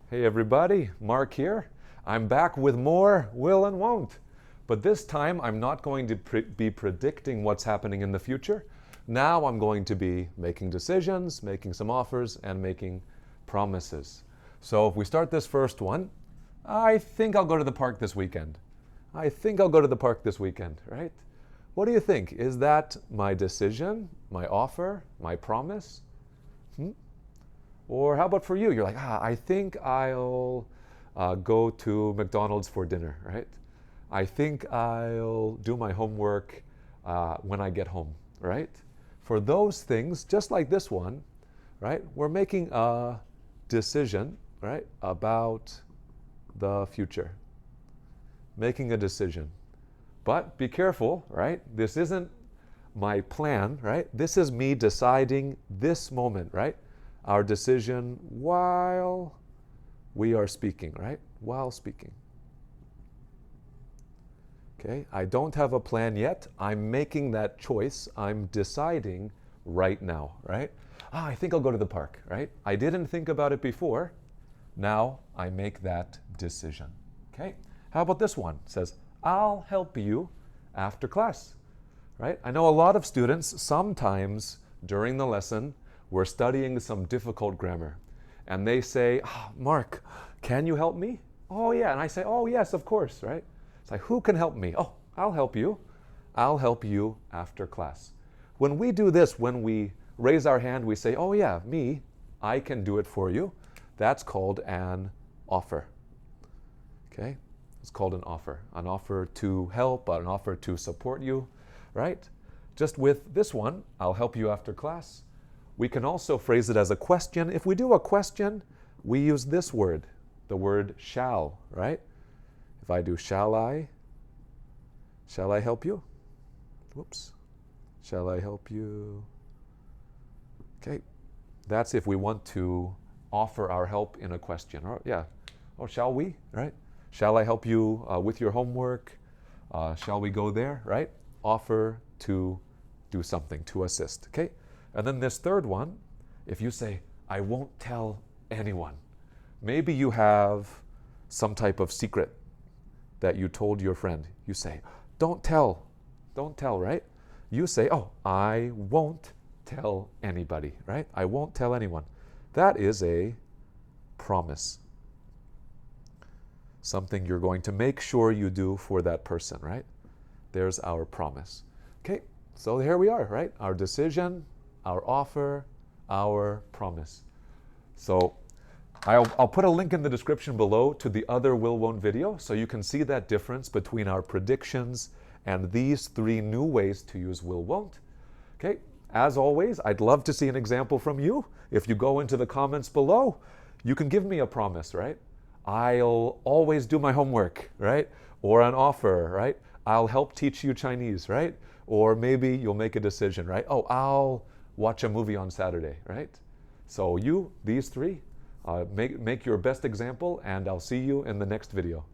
Hey everybody, Mark here. I'm back with more will and won't. But this time I'm not going to be predicting what's happening in the future. Now I'm going to be making decisions, making some offers, and making promises. So if we start this first one, I think I'll go to the park this weekend. I think I'll go to the park this weekend, right? What do you think? Is that my decision, my offer, my promise? Or how about for you? You're like, I think I'll go to McDonald's for dinner, right? I think I'll do my homework when I get home, right? For those things, just like this one, right? We're making a decision, right, about the future. Making a decision. But be careful, right? This isn't my plan, right? This is me deciding this moment, right? Our decision while we are speaking, right? While speaking. Okay, I don't have a plan yet. I'm making that choice. I'm deciding right now, right? I think I'll go to the park, right? I didn't think about it before. Now I make that decision. Okay, how about this one? It says, I'll help you after class, right? I know a lot of students, sometimes during the lesson, we're studying some difficult grammar. And they say, Mark, can you help me? Oh, yeah. And I say, oh, yes, of course, right? It's like, who can help me? Oh, I'll help you. I'll help you after class. When we do this, when we raise our hand, we say, oh, yeah, me, I can do it for you. That's called an offer. Okay? It's called an offer to help, an offer to support you, right? Just with this one, I'll help you after class. We can also phrase it as a question. If we do a question, we use this word, the word shall, right? If I do shall I help you? Whoops. Shall I help you? Okay. That's if we want to offer our help in a question. Or, yeah. Or shall we, right? Shall I help you with your homework? Shall we go there, right? Offer to do something, to assist, okay? And then this third one, if you say, I won't tell anyone. Maybe you have some type of secret that you told your friend. You say, don't tell, right? You say, oh, I won't tell anybody, right? I won't tell anyone. That is a promise. Something you're going to make sure you do for that person, right? There's our promise. Okay, so here we are, right? Our decision, our offer, our promise. So I'll put a link in the description below to the other will won't video so you can see that difference between our predictions and these three new ways to use will won't. Okay, as always, I'd love to see an example from you. If you go into the comments below, you can give me a promise, right? I'll always do my homework, right? Or an offer, right? I'll help teach you Chinese, right? Or maybe you'll make a decision, right? Oh, I'll watch a movie on Saturday, right? So these three, make your best example, and I'll see you in the next video.